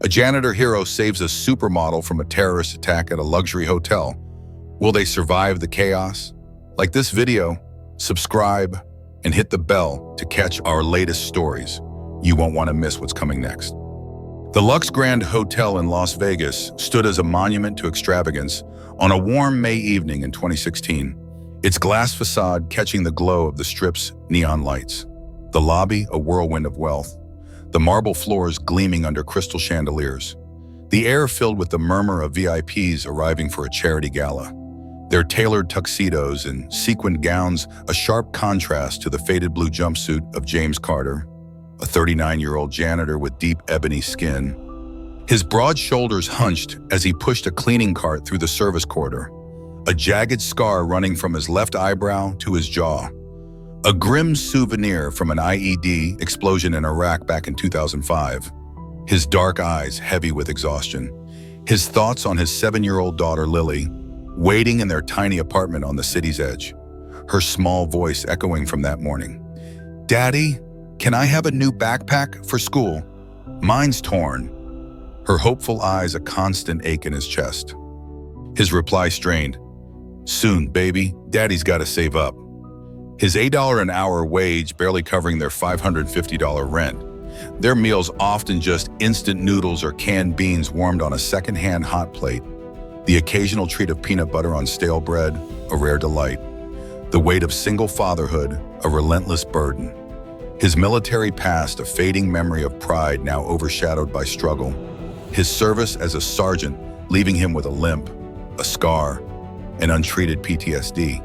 A janitor hero saves a supermodel from a terrorist attack at a luxury hotel. Will they survive the chaos? Like this video, subscribe, and hit the bell to catch our latest stories. You won't want to miss what's coming next. The Lux Grand Hotel in Las Vegas stood as a monument to extravagance on a warm May evening in 2016, its glass facade catching the glow of the Strip's neon lights. The lobby, a whirlwind of wealth, the marble floors gleaming under crystal chandeliers, the air filled with the murmur of VIPs arriving for a charity gala. Their tailored tuxedos and sequined gowns a sharp contrast to the faded blue jumpsuit of James Carter, a 39-year-old janitor with deep ebony skin. His broad shoulders hunched as he pushed a cleaning cart through the service corridor, a jagged scar running from his left eyebrow to his jaw. A grim souvenir from an IED explosion in Iraq back in 2005. His dark eyes heavy with exhaustion. His thoughts on his 7-year-old daughter, Lily, waiting in their tiny apartment on the city's edge. Her small voice echoing from that morning. "Daddy, can I have a new backpack for school? Mine's torn." Her hopeful eyes a constant ache in his chest. His reply strained. "Soon, baby. Daddy's got to save up." His $8 an hour wage barely covering their $550 rent. Their meals often just instant noodles or canned beans warmed on a second-hand hot plate. The occasional treat of peanut butter on stale bread, a rare delight. The weight of single fatherhood, a relentless burden. His military past, a fading memory of pride now overshadowed by struggle. His service as a sergeant, leaving him with a limp, a scar, and untreated PTSD.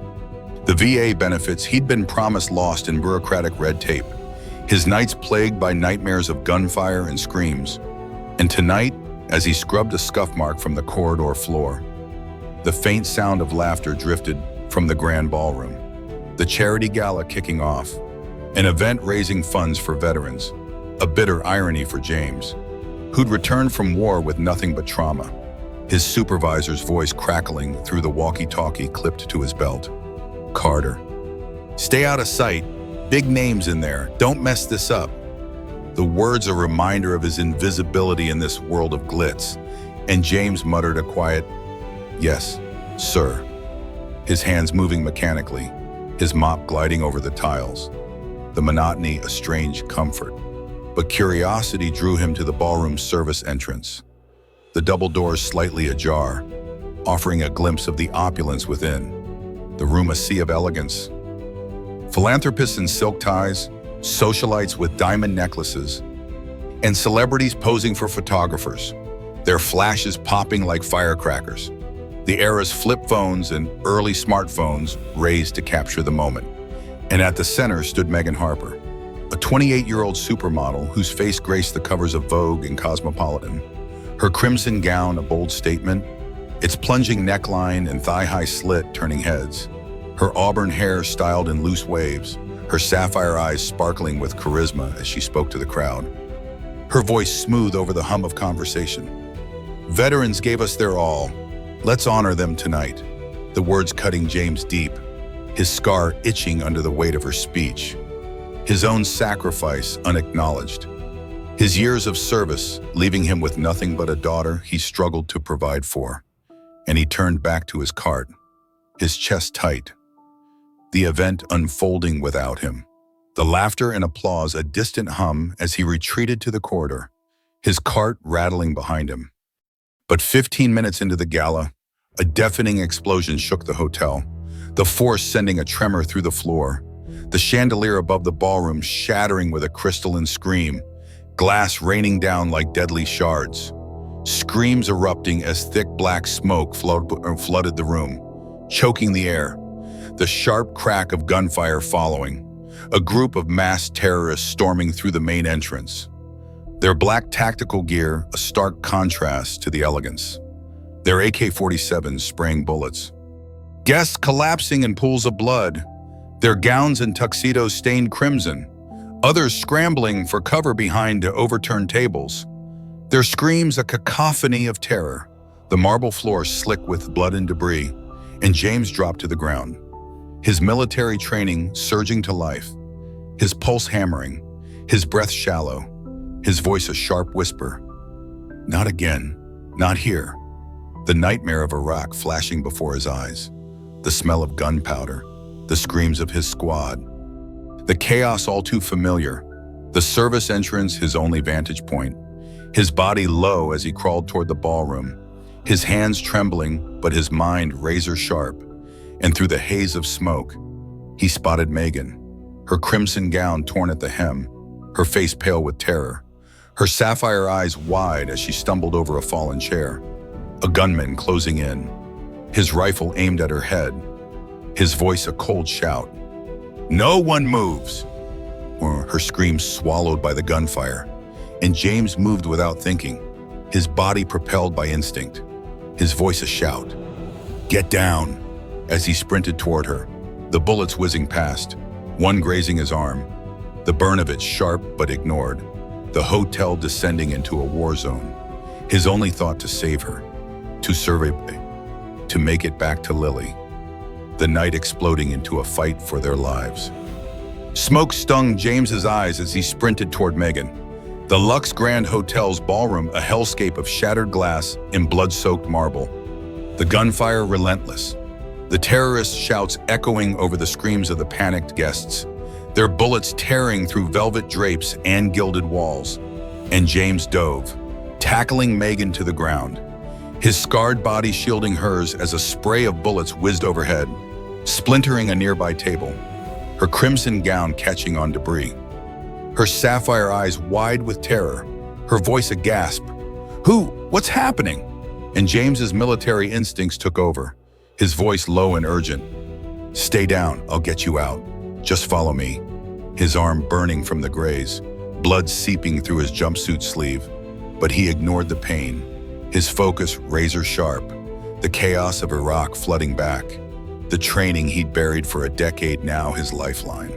The VA benefits he'd been promised lost in bureaucratic red tape. His nights plagued by nightmares of gunfire and screams. And tonight, as he scrubbed a scuff mark from the corridor floor, the faint sound of laughter drifted from the grand ballroom. The charity gala kicking off, an event raising funds for veterans, a bitter irony for James, who'd returned from war with nothing but trauma, his supervisor's voice crackling through the walkie-talkie clipped to his belt. "Carter, stay out of sight. Big names in there. Don't mess this up." The words a reminder of his invisibility in this world of glitz, and James muttered a quiet, "Yes, sir." His hands moving mechanically, his mop gliding over the tiles. The monotony a strange comfort. But curiosity drew him to the ballroom service entrance. The double doors slightly ajar, offering a glimpse of the opulence within. The room a sea of elegance. Philanthropists in silk ties, socialites with diamond necklaces, and celebrities posing for photographers, their flashes popping like firecrackers. The era's flip phones and early smartphones raised to capture the moment. And at the center stood Megan Harper, a 28-year-old supermodel whose face graced the covers of Vogue and Cosmopolitan. Her crimson gown a bold statement, its plunging neckline and thigh-high slit turning heads. Her auburn hair styled in loose waves, her sapphire eyes sparkling with charisma as she spoke to the crowd. Her voice smooth over the hum of conversation. "Veterans gave us their all. Let's honor them tonight." The words cutting James deep, his scar itching under the weight of her speech. His own sacrifice unacknowledged. His years of service leaving him with nothing but a daughter he struggled to provide for. And he turned back to his cart, his chest tight. The event unfolding without him. The laughter and applause a distant hum as he retreated to the corridor, his cart rattling behind him. But 15 minutes into the gala, a deafening explosion shook the hotel, the force sending a tremor through the floor, the chandelier above the ballroom shattering with a crystalline scream, glass raining down like deadly shards, screams erupting as thick black smoke flooded the room, choking the air, the sharp crack of gunfire following, a group of masked terrorists storming through the main entrance. Their black tactical gear a stark contrast to the elegance. Their AK-47s spraying bullets. Guests collapsing in pools of blood, their gowns and tuxedos stained crimson, others scrambling for cover behind overturned tables. Their screams a cacophony of terror, the marble floor slick with blood and debris, and James dropped to the ground. His military training surging to life, his pulse hammering, his breath shallow, his voice a sharp whisper. Not again. Not here. The nightmare of Iraq flashing before his eyes. The smell of gunpowder. The screams of his squad. The chaos all too familiar. The service entrance his only vantage point. His body low as he crawled toward the ballroom. His hands trembling, but his mind razor sharp. And through the haze of smoke, he spotted Megan. Her crimson gown torn at the hem. Her face pale with terror. Her sapphire eyes wide as she stumbled over a fallen chair. A gunman closing in. His rifle aimed at her head. His voice a cold shout. "No one moves!" Her scream swallowed by the gunfire. And James moved without thinking, his body propelled by instinct. His voice a shout. "Get down!" As he sprinted toward her, the bullets whizzing past, one grazing his arm. The burn of it sharp but ignored. The hotel descending into a war zone. His only thought to save her. To survive. To make it back to Lily. The night exploding into a fight for their lives. Smoke stung James's eyes as he sprinted toward Megan. The Lux Grand Hotel's ballroom a hellscape of shattered glass and blood-soaked marble. The gunfire relentless. The terrorists' shouts echoing over the screams of the panicked guests. Their bullets tearing through velvet drapes and gilded walls. And James dove, tackling Megan to the ground. His scarred body shielding hers as a spray of bullets whizzed overhead, splintering a nearby table. Her crimson gown catching on debris. Her sapphire eyes wide with terror, her voice a gasp. "Who? What's happening?" And James's military instincts took over, his voice low and urgent. "Stay down, I'll get you out. Just follow me." His arm burning from the graze, blood seeping through his jumpsuit sleeve. But he ignored the pain, his focus razor sharp, the chaos of Iraq flooding back. The training he'd buried for a decade now his lifeline.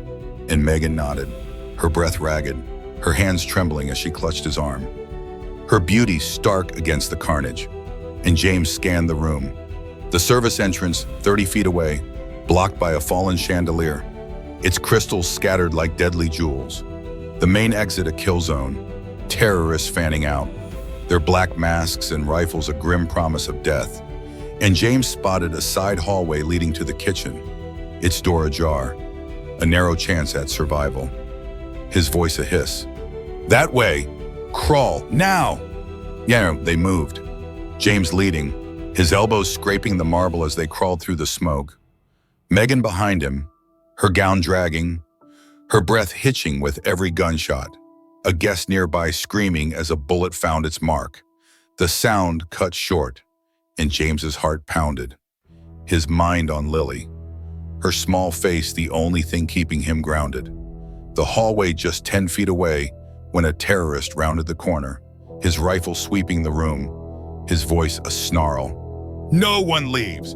And Megan nodded, her breath ragged, her hands trembling as she clutched his arm. Her beauty stark against the carnage. And James scanned the room. The service entrance, 30 feet away, blocked by a fallen chandelier, its crystals scattered like deadly jewels. The main exit a kill zone, terrorists fanning out, their black masks and rifles a grim promise of death. And James spotted a side hallway leading to the kitchen, its door ajar, a narrow chance at survival. His voice a hiss. "That way! Crawl, now!" Yeah, they moved. James leading, his elbows scraping the marble as they crawled through the smoke. Megan behind him, her gown dragging, her breath hitching with every gunshot. A guest nearby screaming as a bullet found its mark. The sound cut short, and James's heart pounded. His mind on Lily, her small face the only thing keeping him grounded. The hallway just 10 feet away when a terrorist rounded the corner, his rifle sweeping the room, his voice a snarl. "No one leaves!"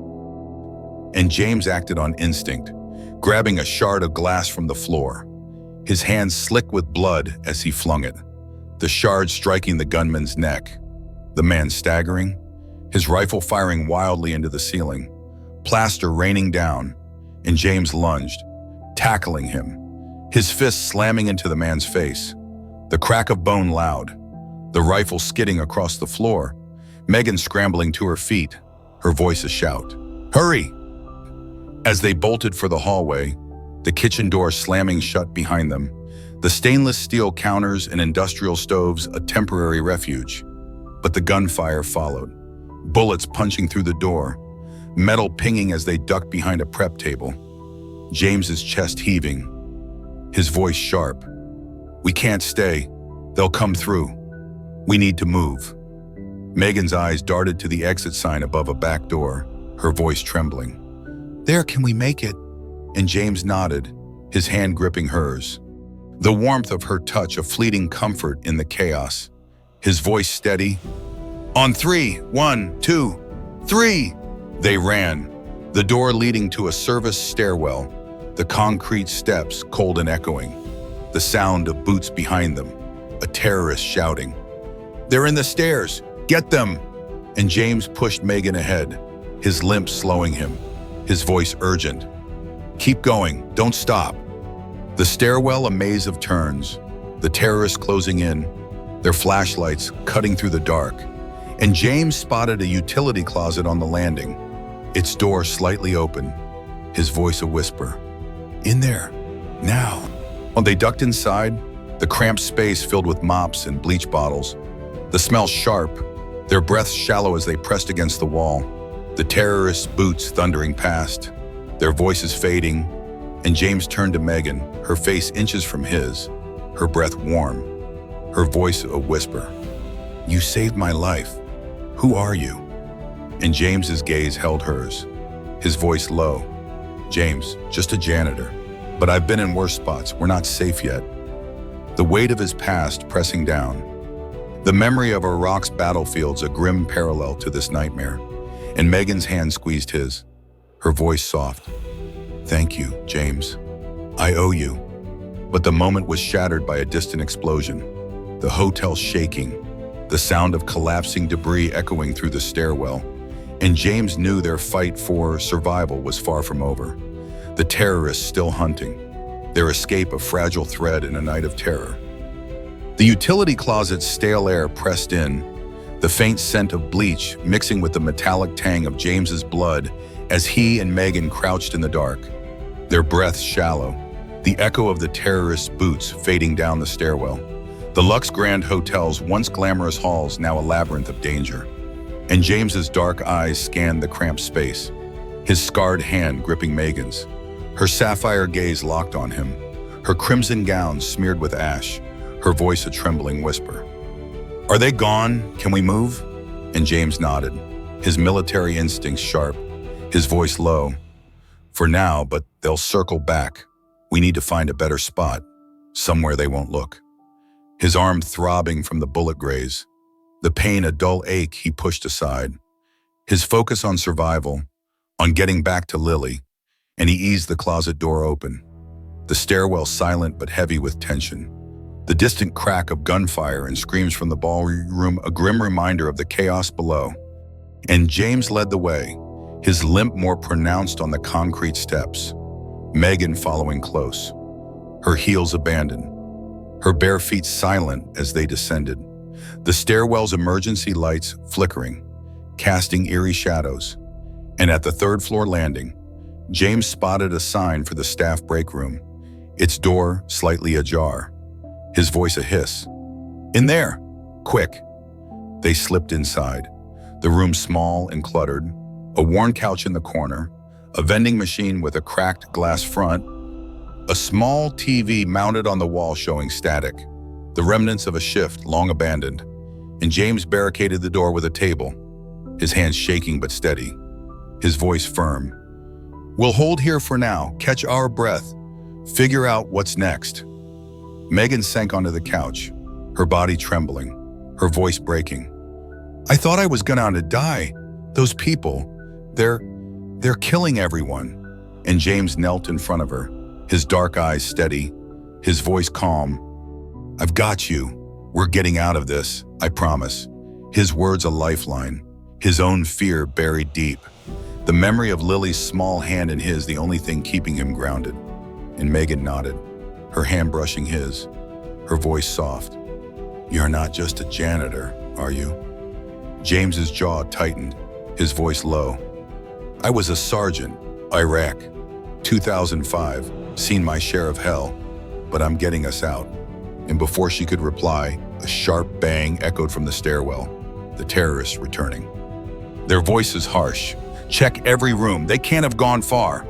And James acted on instinct, grabbing a shard of glass from the floor, his hands slick with blood as he flung it, the shard striking the gunman's neck. The man staggering, his rifle firing wildly into the ceiling, plaster raining down, and James lunged, tackling him, his fist slamming into the man's face. The crack of bone loud, the rifle skidding across the floor, Megan scrambling to her feet, her voice a shout. "Hurry!" As they bolted for the hallway, the kitchen door slamming shut behind them, the stainless steel counters and industrial stoves a temporary refuge. But the gunfire followed, bullets punching through the door, metal pinging as they ducked behind a prep table. James's chest heaving, his voice sharp. "We can't stay. They'll come through. We need to move." Megan's eyes darted to the exit sign above a back door, her voice trembling. "There, can we make it?" And James nodded, his hand gripping hers. The warmth of her touch a fleeting comfort in the chaos. His voice steady. "On 3, 1, 2, 3!" They ran, the door leading to a service stairwell, the concrete steps cold and echoing, the sound of boots behind them, a terrorist shouting. "They're in the stairs! Get them!" And James pushed Megan ahead, his limp slowing him, his voice urgent. "Keep going, don't stop." The stairwell a maze of turns, the terrorists closing in, their flashlights cutting through the dark, and James spotted a utility closet on the landing, its door slightly open, his voice a whisper. "In there, now." When they ducked inside, the cramped space filled with mops and bleach bottles, the smell sharp, their breaths shallow as they pressed against the wall, the terrorists' boots thundering past, their voices fading, and James turned to Megan, her face inches from his, her breath warm, her voice a whisper. "You saved my life. Who are you?" And James's gaze held hers, his voice low. "James, just a janitor. But I've been in worse spots. We're not safe yet." The weight of his past pressing down. The memory of Iraq's battlefields a grim parallel to this nightmare. And Megan's hand squeezed his, her voice soft. "Thank you, James. I owe you." But the moment was shattered by a distant explosion. The hotel shaking, the sound of collapsing debris echoing through the stairwell. And James knew their fight for survival was far from over. The terrorists still hunting, their escape a fragile thread in a night of terror. The utility closet's stale air pressed in, the faint scent of bleach mixing with the metallic tang of James's blood as he and Megan crouched in the dark, their breaths shallow, the echo of the terrorists' boots fading down the stairwell. The Lux Grand Hotel's once glamorous halls now a labyrinth of danger. And James's dark eyes scanned the cramped space, his scarred hand gripping Megan's, her sapphire gaze locked on him, her crimson gown smeared with ash, her voice a trembling whisper. "Are they gone? Can we move?" And James nodded, his military instincts sharp, his voice low. "For now, but they'll circle back. We need to find a better spot, somewhere they won't look." His arm throbbing from the bullet graze, the pain a dull ache he pushed aside. His focus on survival, on getting back to Lily, and he eased the closet door open. The stairwell silent but heavy with tension. The distant crack of gunfire and screams from the ballroom a grim reminder of the chaos below. And James led the way, his limp more pronounced on the concrete steps, Megan following close, her heels abandoned, her bare feet silent as they descended, the stairwell's emergency lights flickering, casting eerie shadows. And at the third-floor landing, James spotted a sign for the staff break room, its door slightly ajar, his voice a hiss. "In there! Quick!" They slipped inside, the room small and cluttered, a worn couch in the corner, a vending machine with a cracked glass front, a small TV mounted on the wall showing static, the remnants of a shift long abandoned, and James barricaded the door with a table, his hands shaking but steady, his voice firm. "We'll hold here for now, catch our breath, figure out what's next." Megan sank onto the couch, her body trembling, her voice breaking. "I thought I was gonna die. Those people, they're killing everyone." And James knelt in front of her, his dark eyes steady, his voice calm. "I've got you. We're getting out of this, I promise." His words a lifeline, his own fear buried deep. The memory of Lily's small hand in his the only thing keeping him grounded. And Megan nodded, her hand brushing his, her voice soft. "You're not just a janitor, are you?" James's jaw tightened, his voice low. "I was a sergeant, Iraq, 2005, seen my share of hell, but I'm getting us out." And before she could reply, a sharp bang echoed from the stairwell, the terrorists returning. Their voices harsh. "Check every room, they can't have gone far."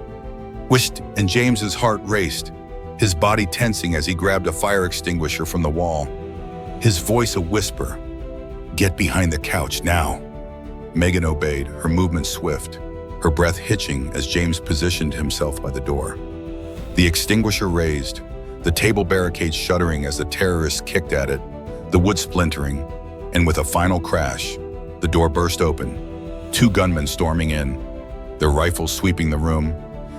Whisht, and James's heart raced, his body tensing as he grabbed a fire extinguisher from the wall, his voice a whisper. "Get behind the couch now." Megan obeyed, her movement swift, her breath hitching as James positioned himself by the door. The extinguisher raised, the table barricade shuddering as the terrorists kicked at it, the wood splintering, and with a final crash, the door burst open, 2 gunmen storming in, their rifles sweeping the room,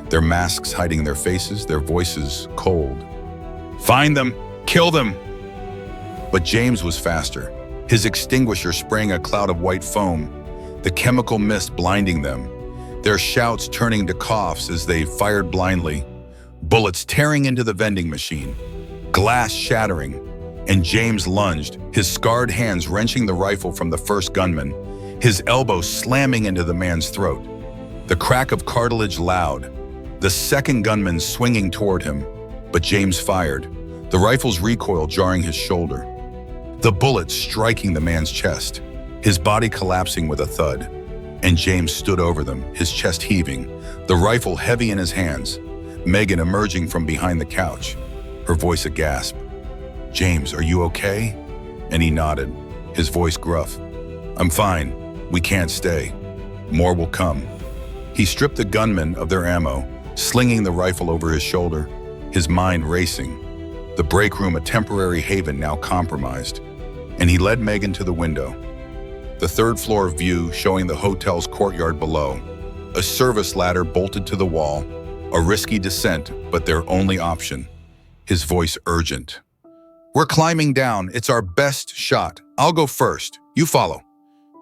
their masks hiding their faces, their voices cold. "Find them! Kill them!" But James was faster, his extinguisher spraying a cloud of white foam, the chemical mist blinding them, their shouts turning to coughs as they fired blindly, bullets tearing into the vending machine, glass shattering, and James lunged, his scarred hands wrenching the rifle from the first gunman, his elbow slamming into the man's throat. The crack of cartilage loud, the second gunman swinging toward him, but James fired, the rifle's recoil jarring his shoulder. The bullet striking the man's chest, his body collapsing with a thud, and James stood over them, his chest heaving, the rifle heavy in his hands, Megan emerging from behind the couch, her voice a gasp. "James, are you okay?" And he nodded, his voice gruff. "I'm fine. We can't stay. More will come." He stripped the gunmen of their ammo, slinging the rifle over his shoulder, his mind racing. The break room a temporary haven now compromised, and he led Megan to the window. The third-floor view showing the hotel's courtyard below, a service ladder bolted to the wall, a risky descent, but their only option. His voice urgent. "We're climbing down. It's our best shot. I'll go first. You follow."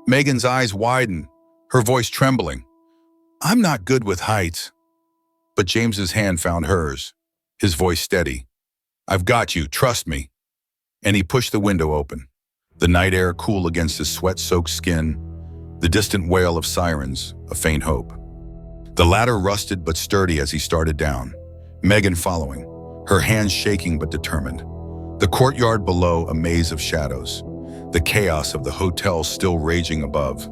Megan's eyes widen, her voice trembling. "I'm not good with heights." But James's hand found hers, his voice steady. "I've got you, trust me." And he pushed the window open, the night air cool against his sweat-soaked skin, the distant wail of sirens, a faint hope. The ladder rusted but sturdy as he started down, Megan following, her hands shaking but determined. The courtyard below a maze of shadows, the chaos of the hotel still raging above,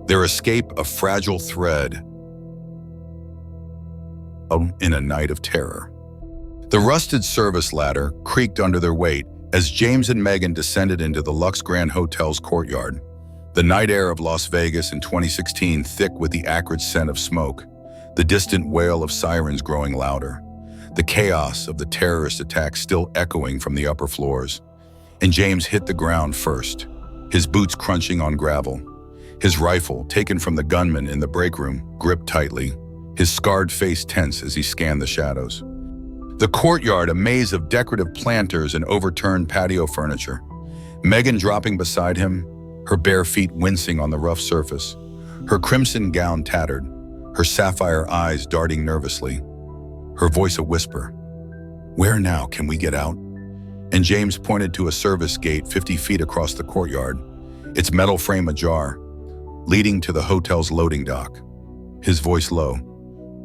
their escape a fragile thread in a night of terror. The rusted service ladder creaked under their weight as James and Megan descended into the Lux Grand Hotel's courtyard, the night air of Las Vegas in 2016 thick with the acrid scent of smoke, the distant wail of sirens growing louder, the chaos of the terrorist attack still echoing from the upper floors. And James hit the ground first, his boots crunching on gravel, his rifle, taken from the gunman in the break room, gripped tightly, his scarred face tense as he scanned the shadows. The courtyard a maze of decorative planters and overturned patio furniture, Megan dropping beside him, her bare feet wincing on the rough surface, her crimson gown tattered, her sapphire eyes darting nervously, her voice a whisper. "Where now? Can we get out?" And James pointed to a service gate 50 feet across the courtyard, its metal frame ajar, leading to the hotel's loading dock. His voice low.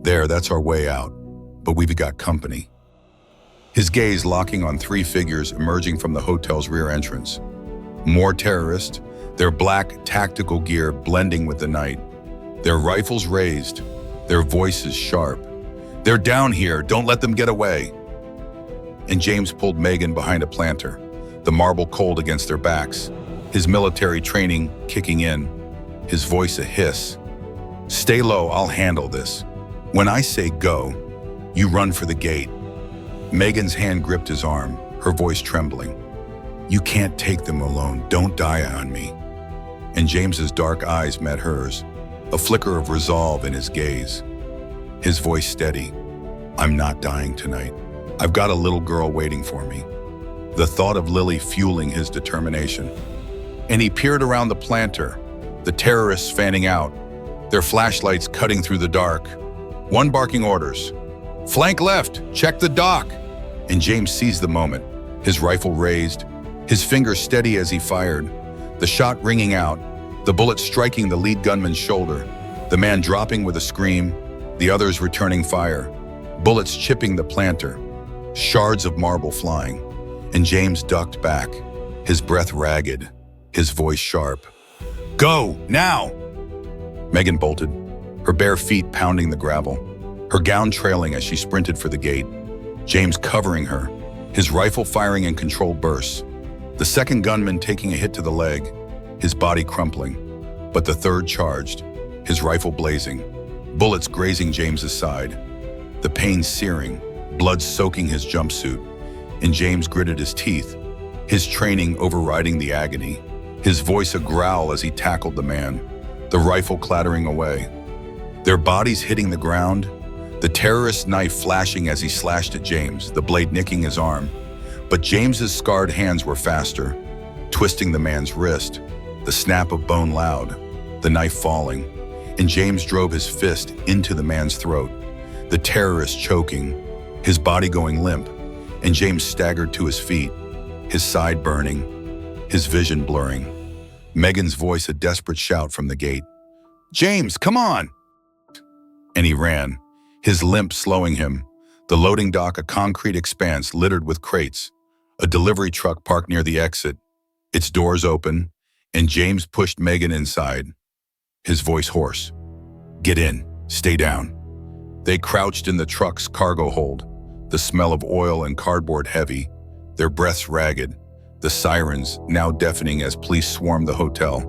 "There, that's our way out, but we've got company." His gaze locking on three figures emerging from the hotel's rear entrance. More terrorists, their black tactical gear blending with the night, their rifles raised, their voices sharp. "They're down here, don't let them get away." And James pulled Megan behind a planter, the marble cold against their backs, his military training kicking in, his voice a hiss. "Stay low, I'll handle this. When I say go, you run for the gate." Megan's hand gripped his arm, her voice trembling. "You can't take them alone, don't die on me." And James's dark eyes met hers, a flicker of resolve in his gaze. His voice steady. "I'm not dying tonight. I've got a little girl waiting for me." The thought of Lily fueling his determination. And he peered around the planter, the terrorists fanning out, their flashlights cutting through the dark. One barking orders. "Flank left, check the dock." And James seized the moment, his rifle raised, his fingers steady as he fired, the shot ringing out, the bullet striking the lead gunman's shoulder, the man dropping with a scream, the others returning fire, bullets chipping the planter, shards of marble flying, and James ducked back, his breath ragged, his voice sharp. "Go, now!" Megan bolted, her bare feet pounding the gravel, her gown trailing as she sprinted for the gate, James covering her, his rifle firing in controlled bursts, the second gunman taking a hit to the leg, his body crumpling, but the third charged, his rifle blazing, bullets grazing James's side, the pain searing, blood soaking his jumpsuit, and James gritted his teeth, his training overriding the agony, his voice a growl as he tackled the man, the rifle clattering away, their bodies hitting the ground, the terrorist's knife flashing as he slashed at James, the blade nicking his arm. But James's scarred hands were faster, twisting the man's wrist, the snap of bone loud, the knife falling, and James drove his fist into the man's throat, the terrorist choking, his body going limp, and James staggered to his feet, his side burning, his vision blurring. Megan's voice a desperate shout from the gate. "James, come on!" And he ran, his limp slowing him. The loading dock a concrete expanse littered with crates. A delivery truck parked near the exit, its doors open, and James pushed Megan inside, his voice hoarse. "Get in, stay down." They crouched in the truck's cargo hold, the smell of oil and cardboard heavy, their breaths ragged, the sirens now deafening as police swarmed the hotel,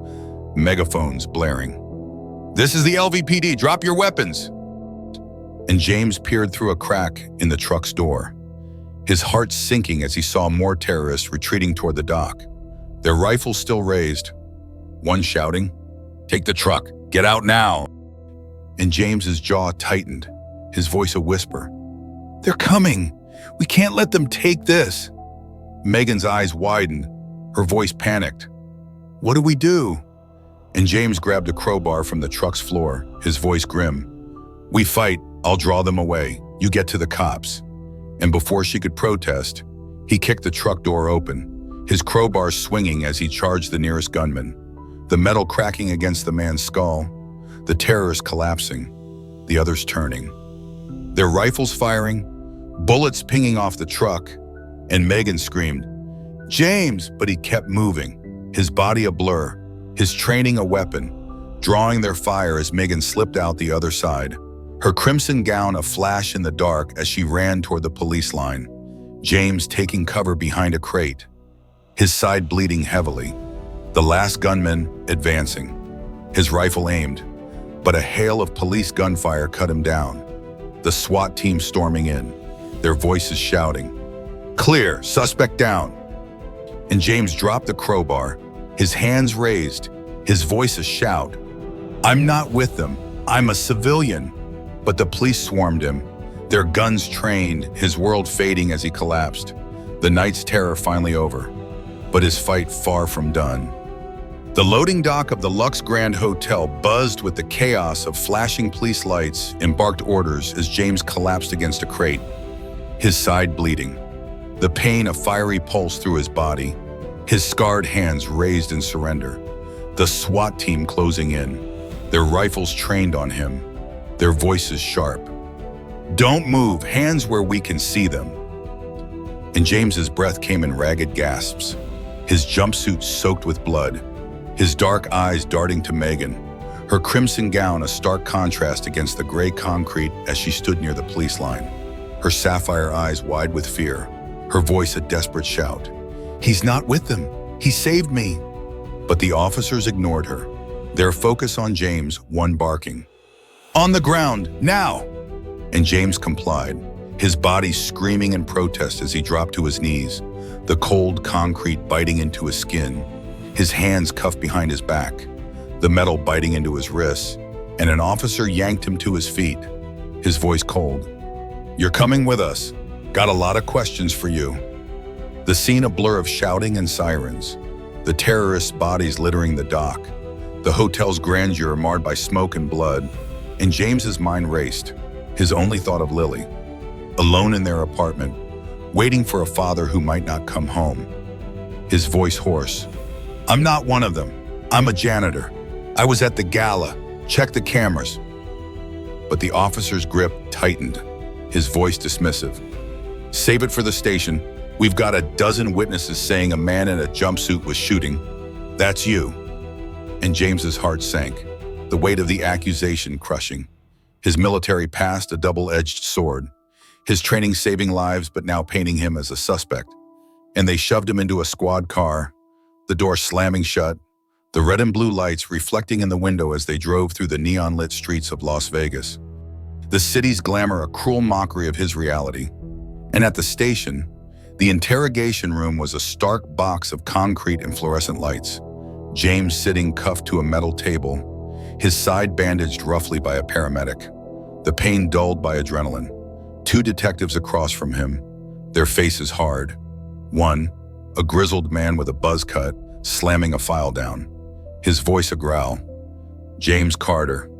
megaphones blaring. "This is the LVPD, drop your weapons!" And James peered through a crack in the truck's door, his heart sinking as he saw more terrorists retreating toward the dock, their rifles still raised, one shouting, "Take the truck, get out now!" And James's jaw tightened, his voice a whisper. "They're coming! We can't let them take this!" Megan's eyes widened, her voice panicked. "What do we do?" And James grabbed a crowbar from the truck's floor, his voice grim. "We fight, I'll draw them away, you get to the cops." And before she could protest, he kicked the truck door open, his crowbar swinging as he charged the nearest gunman, the metal cracking against the man's skull, the terrorist collapsing, the others turning. Their rifles firing, bullets pinging off the truck, and Megan screamed, "James!" But he kept moving, his body a blur, his training a weapon, drawing their fire as Megan slipped out the other side, her crimson gown a flash in the dark as she ran toward the police line, James taking cover behind a crate, his side bleeding heavily, the last gunman advancing, his rifle aimed, but a hail of police gunfire cut him down, the SWAT team storming in, their voices shouting, "Clear, suspect down!" And James dropped the crowbar, his hands raised, his voice a shout, "I'm not with them, I'm a civilian!" But the police swarmed him, their guns trained, his world fading as he collapsed, the night's terror finally over, but his fight far from done. The loading dock of the Lux Grand Hotel buzzed with the chaos of flashing police lights and barked orders as James collapsed against a crate, his side bleeding, the pain a fiery pulse through his body, his scarred hands raised in surrender, the SWAT team closing in, their rifles trained on him, their voices sharp. "Don't move, hands where we can see them." And James's breath came in ragged gasps, his jumpsuit soaked with blood, his dark eyes darting to Megan, her crimson gown a stark contrast against the gray concrete as she stood near the police line, her sapphire eyes wide with fear, her voice a desperate shout. "He's not with them, he saved me!" But the officers ignored her, their focus on James, one barking, "On the ground, now!" And James complied, his body screaming in protest as he dropped to his knees, the cold concrete biting into his skin, his hands cuffed behind his back, the metal biting into his wrists, and an officer yanked him to his feet, his voice cold. "You're coming with us. Got a lot of questions for you." The scene a blur of shouting and sirens, the terrorists' bodies littering the dock, the hotel's grandeur marred by smoke and blood, and James's mind raced, his only thought of Lily, alone in their apartment, waiting for a father who might not come home. His voice hoarse, "I'm not one of them. I'm a janitor. I was at the gala. Check the cameras." But the officer's grip tightened, his voice dismissive. "Save it for the station. We've got a dozen witnesses saying a man in a jumpsuit was shooting. That's you." And James's heart sank, the weight of the accusation crushing. His military past a double-edged sword, his training saving lives but now painting him as a suspect. And they shoved him into a squad car, the door slamming shut, the red and blue lights reflecting in the window as they drove through the neon-lit streets of Las Vegas. The city's glamour a cruel mockery of his reality. And at the station, the interrogation room was a stark box of concrete and fluorescent lights. James sitting cuffed to a metal table, his side bandaged roughly by a paramedic, the pain dulled by adrenaline. Two detectives across from him, their faces hard. One, a grizzled man with a buzz cut, slamming a file down, his voice a growl. James Carter,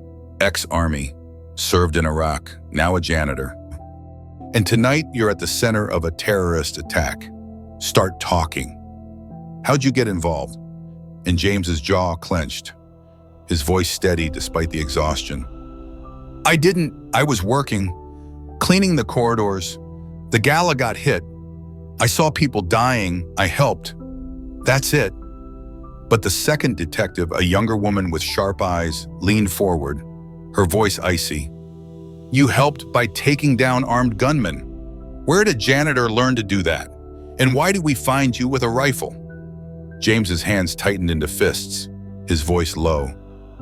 ex-Army, served in Iraq, now a janitor. And tonight you're at the center of a terrorist attack. Start talking. How'd you get involved? And James's jaw clenched, his voice steady despite the exhaustion. I was working, cleaning the corridors. The gala got hit. I saw people dying. I helped. That's it. But the second detective, a younger woman with sharp eyes, leaned forward, her voice icy. You helped by taking down armed gunmen. Where did janitor learn to do that? And why did we find you with a rifle? James's hands tightened into fists, his voice low.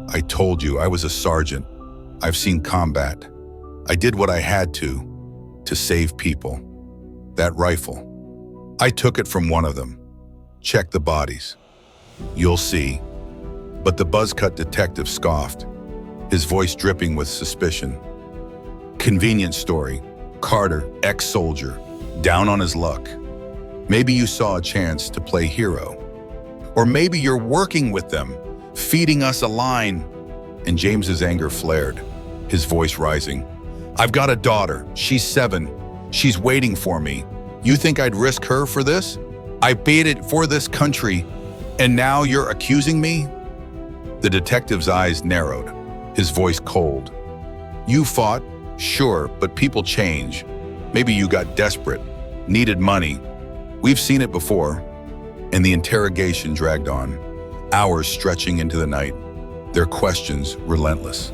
I told you I was a sergeant. I've seen combat. I did what I had to save people. That rifle. I took it from one of them. Check the bodies. You'll see. But the buzz-cut detective scoffed, his voice dripping with suspicion. Convenient story. Carter, ex-soldier, down on his luck. Maybe you saw a chance to play hero. Or maybe you're working with them, feeding us a line. And James's anger flared, his voice rising. I've got a daughter. She's 7. She's waiting for me. You think I'd risk her for this? I paid it for this country, and now you're accusing me? The detective's eyes narrowed, his voice cold. You fought, sure, but people change. Maybe you got desperate, needed money. We've seen it before. And the interrogation dragged on, hours stretching into the night, their questions relentless.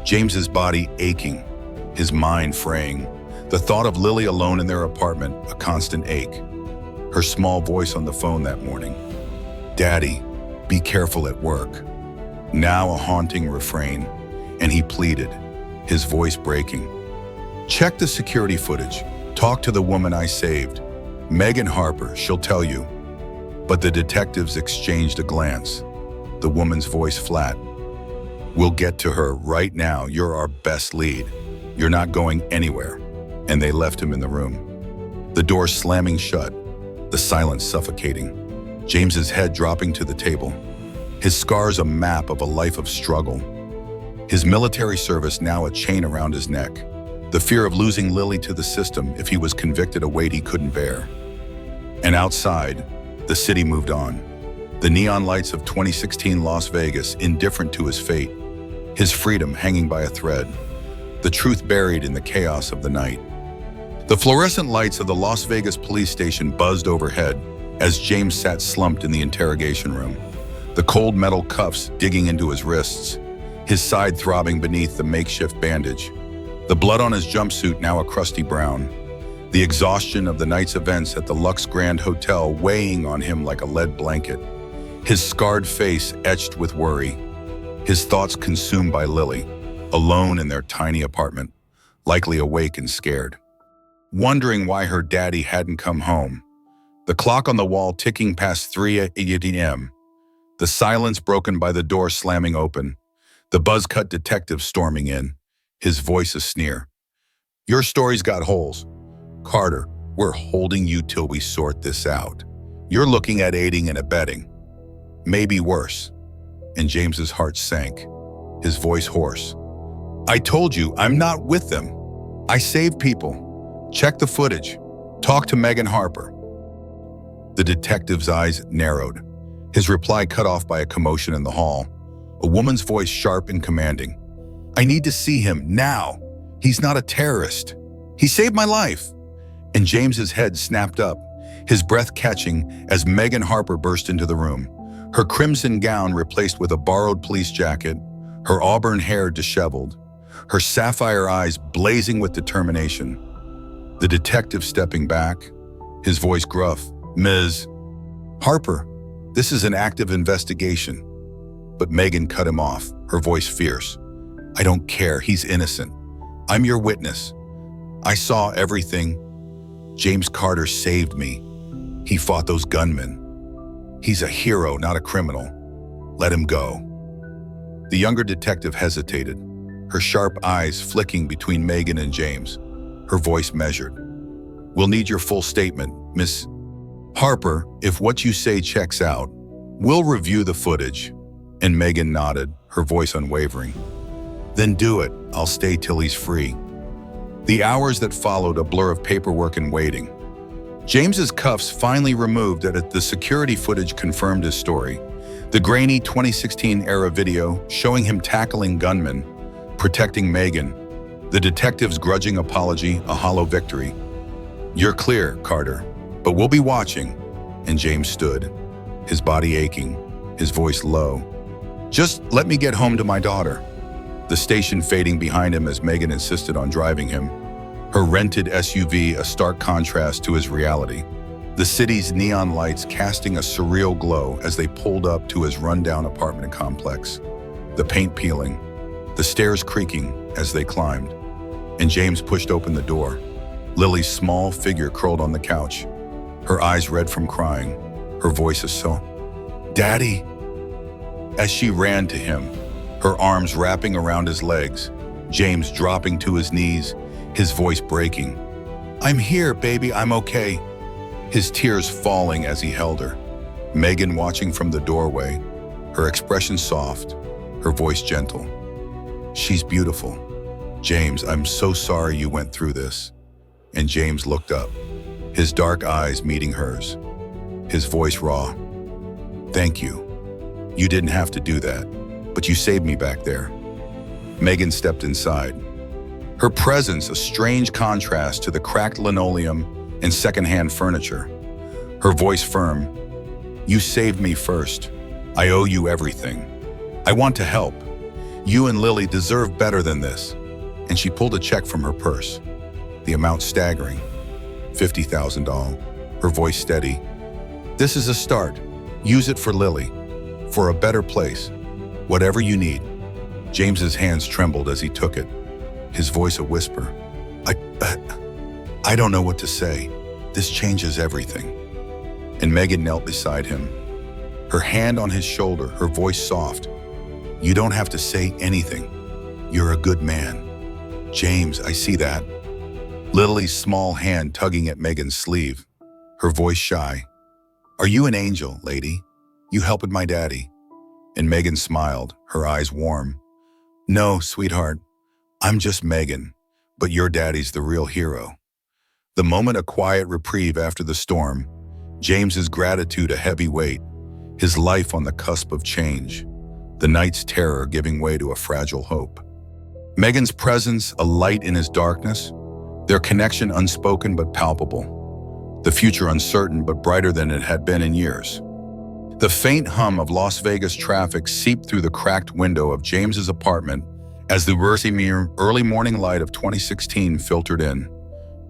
James's body aching, his mind fraying, the thought of Lily alone in their apartment a constant ache. Her small voice on the phone that morning. Daddy, be careful at work. Now a haunting refrain, and he pleaded, his voice breaking. Check the security footage. Talk to the woman I saved. Megan Harper, she'll tell you. But the detectives exchanged a glance, the woman's voice flat. We'll get to her right now. You're our best lead. You're not going anywhere. And they left him in the room. The door slamming shut, the silence suffocating. James's head dropping to the table, his scars a map of a life of struggle. His military service now a chain around his neck. The fear of losing Lily to the system if he was convicted a weight he couldn't bear. And outside, the city moved on. The neon lights of 2016 Las Vegas, indifferent to his fate. His freedom hanging by a thread. The truth buried in the chaos of the night. The fluorescent lights of the Las Vegas police station buzzed overhead as James sat slumped in the interrogation room. The cold metal cuffs digging into his wrists, his side throbbing beneath the makeshift bandage. The blood on his jumpsuit now a crusty brown. The exhaustion of the night's events at the Lux Grand Hotel weighing on him like a lead blanket. His scarred face etched with worry. His thoughts consumed by Lily, alone in their tiny apartment, likely awake and scared. Wondering why her daddy hadn't come home. The clock on the wall ticking past 3 a.m. The silence broken by the door slamming open. The buzz-cut detective storming in, his voice a sneer. Your story's got holes. Carter, we're holding you till we sort this out. You're looking at aiding and abetting. Maybe worse. And James's heart sank, his voice hoarse. I told you, I'm not with them. I save people. Check the footage. Talk to Megan Harper. The detective's eyes narrowed, his reply cut off by a commotion in the hall. A woman's voice sharp and commanding. I need to see him now. He's not a terrorist. He saved my life. And James's head snapped up, his breath catching as Megan Harper burst into the room. Her crimson gown replaced with a borrowed police jacket, her auburn hair disheveled, her sapphire eyes blazing with determination. The detective stepping back, his voice gruff. Ms. Harper, this is an active investigation. But Megan cut him off, her voice fierce. I don't care, he's innocent. I'm your witness. I saw everything. James Carter saved me. He fought those gunmen. He's a hero, not a criminal. Let him go. The younger detective hesitated, her sharp eyes flicking between Megan and James, her voice measured. We'll need your full statement, Miss Harper. If what you say checks out, we'll review the footage. And Megan nodded, her voice unwavering. Then do it. I'll stay till he's free. The hours that followed a blur of paperwork and waiting. James's cuffs finally removed as the security footage confirmed his story. The grainy 2016-era video showing him tackling gunmen, protecting Megan. The detective's grudging apology, a hollow victory. "You're clear, Carter, but we'll be watching." And James stood, his body aching, his voice low. "Just let me get home to my daughter." The station fading behind him as Megan insisted on driving him. Her rented SUV a stark contrast to his reality. The city's neon lights casting a surreal glow as they pulled up to his rundown apartment complex. The paint peeling, the stairs creaking as they climbed. And James pushed open the door. Lily's small figure curled on the couch, her eyes red from crying, her voice "Daddy!" As she ran to him, her arms wrapping around his legs, James dropping to his knees, his voice breaking. "I'm here, baby, I'm okay." His tears falling as he held her. Megan watching from the doorway, her expression soft, her voice gentle. "She's beautiful. James, I'm so sorry you went through this." And James looked up, his dark eyes meeting hers, his voice raw. "Thank you. You didn't have to do that, but you saved me back there." Megan stepped inside. Her presence a strange contrast to the cracked linoleum and secondhand furniture. Her voice firm. "You saved me first. I owe you everything. I want to help. You and Lily deserve better than this." And she pulled a check from her purse, the amount staggering. $50,000. Her voice steady. "This is a start. Use it for Lily, for a better place. Whatever you need." James's hands trembled as he took it, his voice a whisper. I don't know what to say. This changes everything." And Megan knelt beside him, her hand on his shoulder, her voice soft. "You don't have to say anything. You're a good man." "James, I see that." Lily's small hand tugging at Megan's sleeve, her voice shy. "Are you an angel, lady? You helped my daddy." And Megan smiled, her eyes warm. "No, sweetheart. I'm just Megan, but your daddy's the real hero." The moment a quiet reprieve after the storm, James's gratitude a heavy weight, his life on the cusp of change, the night's terror giving way to a fragile hope. Megan's presence a light in his darkness, their connection unspoken but palpable, the future uncertain but brighter than it had been in years. The faint hum of Las Vegas traffic seeped through the cracked window of James's apartment as the early morning light of 2016 filtered in,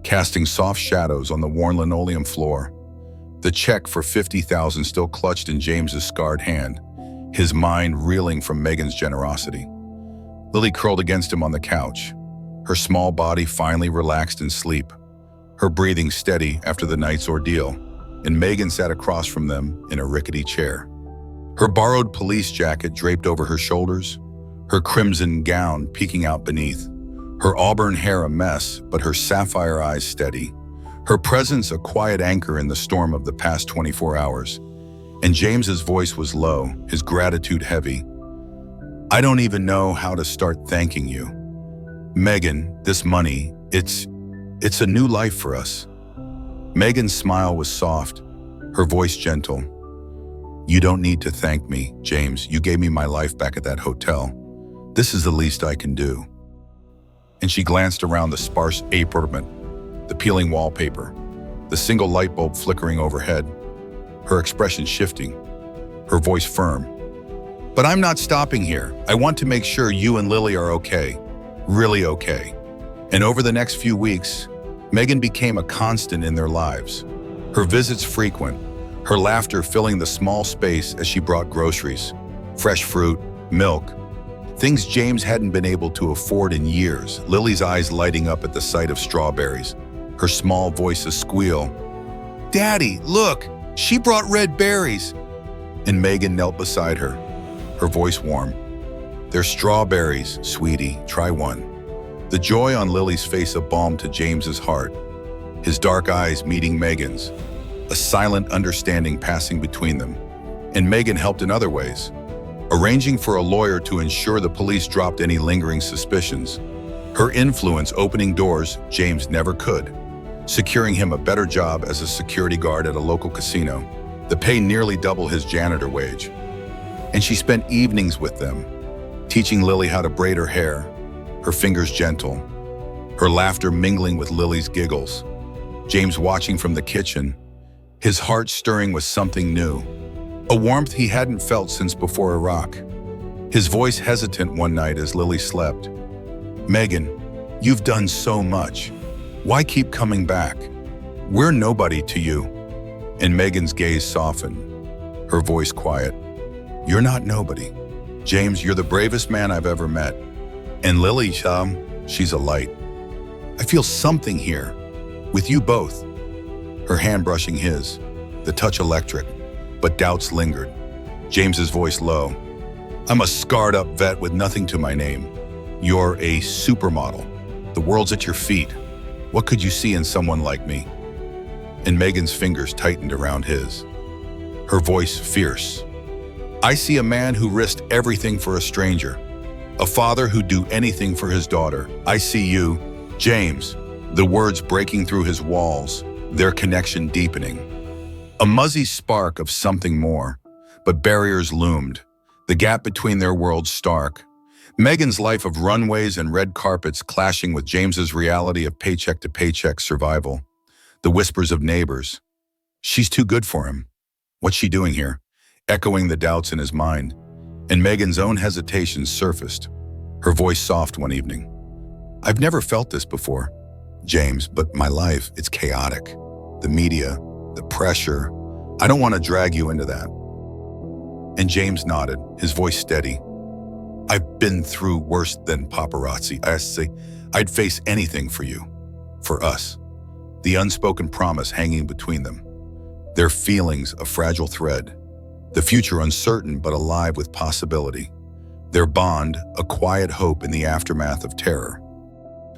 casting soft shadows on the worn linoleum floor. The check for $50,000 still clutched in James's scarred hand, his mind reeling from Megan's generosity. Lily curled against him on the couch, her small body finally relaxed in sleep, her breathing steady after the night's ordeal, and Megan sat across from them in a rickety chair. Her borrowed police jacket draped over her shoulders, her crimson gown peeking out beneath, her auburn hair a mess, but her sapphire eyes steady, her presence a quiet anchor in the storm of the past 24 hours. And James's voice was low, his gratitude heavy. "I don't even know how to start thanking you. Megan, this money, it's a new life for us." Megan's smile was soft, her voice gentle. "You don't need to thank me, James. You gave me my life back at that hotel. This is the least I can do." And she glanced around the sparse apartment, the peeling wallpaper, the single light bulb flickering overhead, her expression shifting, her voice firm. "But I'm not stopping here. I want to make sure you and Lily are okay, really okay." And over the next few weeks, Megan became a constant in their lives, her visits frequent, her laughter filling the small space as she brought groceries, fresh fruit, milk, things James hadn't been able to afford in years. Lily's eyes lighting up at the sight of strawberries, her small voice a squeal. "Daddy, look, she brought red berries." And Megan knelt beside her, her voice warm. "They're strawberries, sweetie, try one." The joy on Lily's face a balm to James's heart, his dark eyes meeting Megan's, a silent understanding passing between them. And Megan helped in other ways, arranging for a lawyer to ensure the police dropped any lingering suspicions, her influence opening doors James never could. securing him a better job as a security guard at a local casino. The pay nearly doubled his janitor wage. And she spent evenings with them, teaching Lily how to braid her hair, her fingers gentle, her laughter mingling with Lily's giggles. James watching from the kitchen, his heart stirring with something new, a warmth he hadn't felt since before Iraq. His voice hesitant one night as Lily slept. "Megan, you've done so much. Why keep coming back? We're nobody to you." And Megan's gaze softened, her voice quiet. "You're not nobody. James, you're the bravest man I've ever met. And Lily, she's a light. I feel something here, with you both." Her hand brushing his, the touch electric, but doubts lingered. James's voice low. "I'm a scarred-up vet with nothing to my name. You're a supermodel. The world's at your feet. What could you see in someone like me?" And Megan's fingers tightened around his, her voice fierce. "I see a man who risked everything for a stranger, a father who'd do anything for his daughter. I see you, James," the words breaking through his walls, their connection deepening. A muzzy spark of something more, but barriers loomed, the gap between their worlds stark. Megan's life of runways and red carpets clashing with James's reality of paycheck-to-paycheck survival. The whispers of neighbors. "She's too good for him. What's she doing here?" Echoing the doubts in his mind. And Megan's own hesitations surfaced, her voice soft one evening. "I've never felt this before, James, but my life, it's chaotic. The media, the pressure. I don't want to drag you into that." And James nodded, his voice steady. "I've been through worse than paparazzi. I'd face anything for you, for us." The unspoken promise hanging between them. Their feelings a fragile thread. The future uncertain but alive with possibility. Their bond a quiet hope in the aftermath of terror.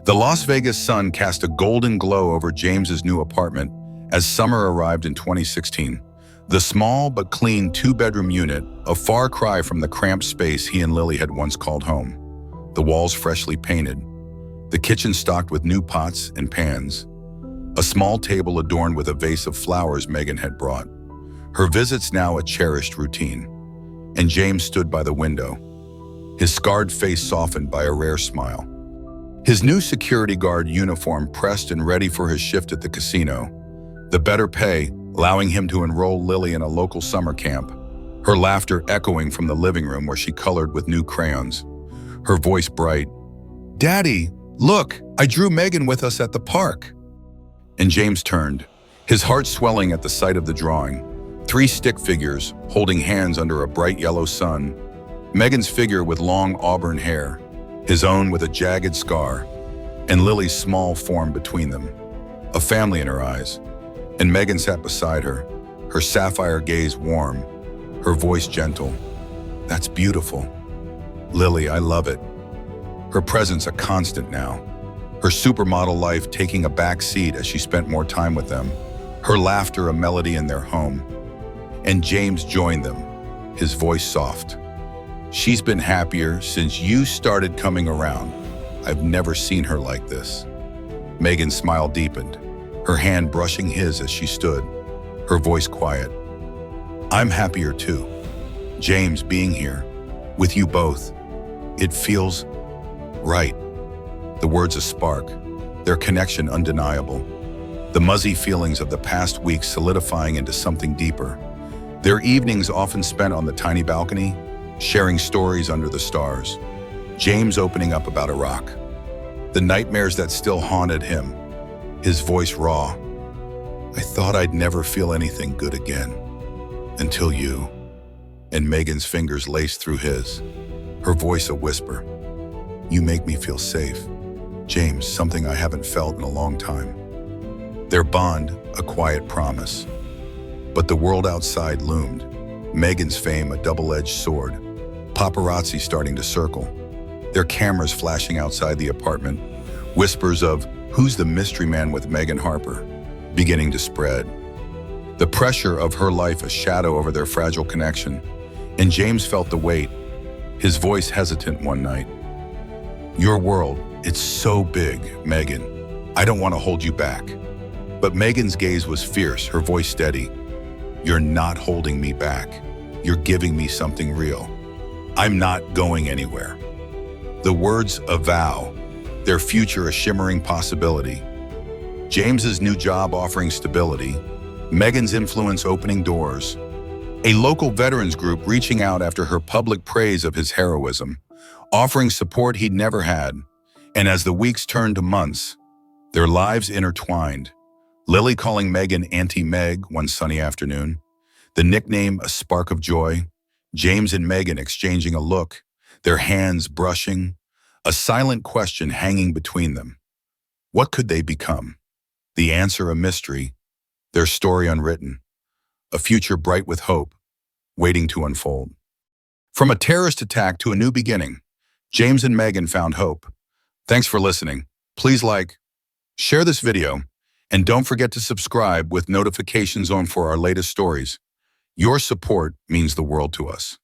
The Las Vegas sun cast a golden glow over James's new apartment as summer arrived in 2016. The small but clean two-bedroom unit, a far cry from the cramped space he and Lily had once called home. The walls freshly painted, the kitchen stocked with new pots and pans, a small table adorned with a vase of flowers Megan had brought. Her visits now a cherished routine. And James stood by the window, his scarred face softened by a rare smile. His new security guard uniform pressed and ready for his shift at the casino. The better pay, allowing him to enroll Lily in a local summer camp. Her laughter echoing from the living room where she colored with new crayons. Her voice bright. "Daddy, look, I drew Megan with us at the park." And James turned, his heart swelling at the sight of the drawing. 3 stick figures holding hands under a bright yellow sun. Megan's figure with long auburn hair, his own with a jagged scar, and Lily's small form between them. A family in her eyes. And Megan sat beside her, her sapphire gaze warm, her voice gentle. "That's beautiful. Lily, I love it." Her presence a constant now, her supermodel life taking a back seat as she spent more time with them, her laughter a melody in their home. And James joined them, his voice soft. "She's been happier since you started coming around. I've never seen her like this." Megan's smile deepened, her hand brushing his as she stood, her voice quiet. "I'm happier too. James, being here, with you both. It feels right." The words a spark, their connection undeniable. The muzzy feelings of the past weeks solidifying into something deeper. Their evenings often spent on the tiny balcony, sharing stories under the stars. James opening up about Iraq. The nightmares that still haunted him. His voice raw. "I thought I'd never feel anything good again. Until you." And Megan's fingers laced through his, her voice a whisper. "You make me feel safe. James, something I haven't felt in a long time." Their bond, a quiet promise. But the world outside loomed. Megan's fame a double-edged sword. Paparazzi starting to circle. Their cameras flashing outside the apartment. Whispers of, "Who's the mystery man with Megan Harper?" beginning to spread. The pressure of her life a shadow over their fragile connection. And James felt the weight, his voice hesitant one night. "Your world, it's so big, Megan. I don't want to hold you back." But Megan's gaze was fierce, her voice steady. "You're not holding me back. You're giving me something real. I'm not going anywhere." The words a vow, their future a shimmering possibility. James's new job offering stability, Megan's influence opening doors, a local veterans group reaching out after her public praise of his heroism, offering support he'd never had. And as the weeks turned to months, their lives intertwined. Lily calling Megan Auntie Meg one sunny afternoon, the nickname a spark of joy, James and Megan exchanging a look, their hands brushing, a silent question hanging between them. What could they become? The answer a mystery, their story unwritten, a future bright with hope, waiting to unfold. From a terrorist attack to a new beginning, James and Megan found hope. Thanks for listening. Please like, share this video, and don't forget to subscribe with notifications on for our latest stories. Your support means the world to us.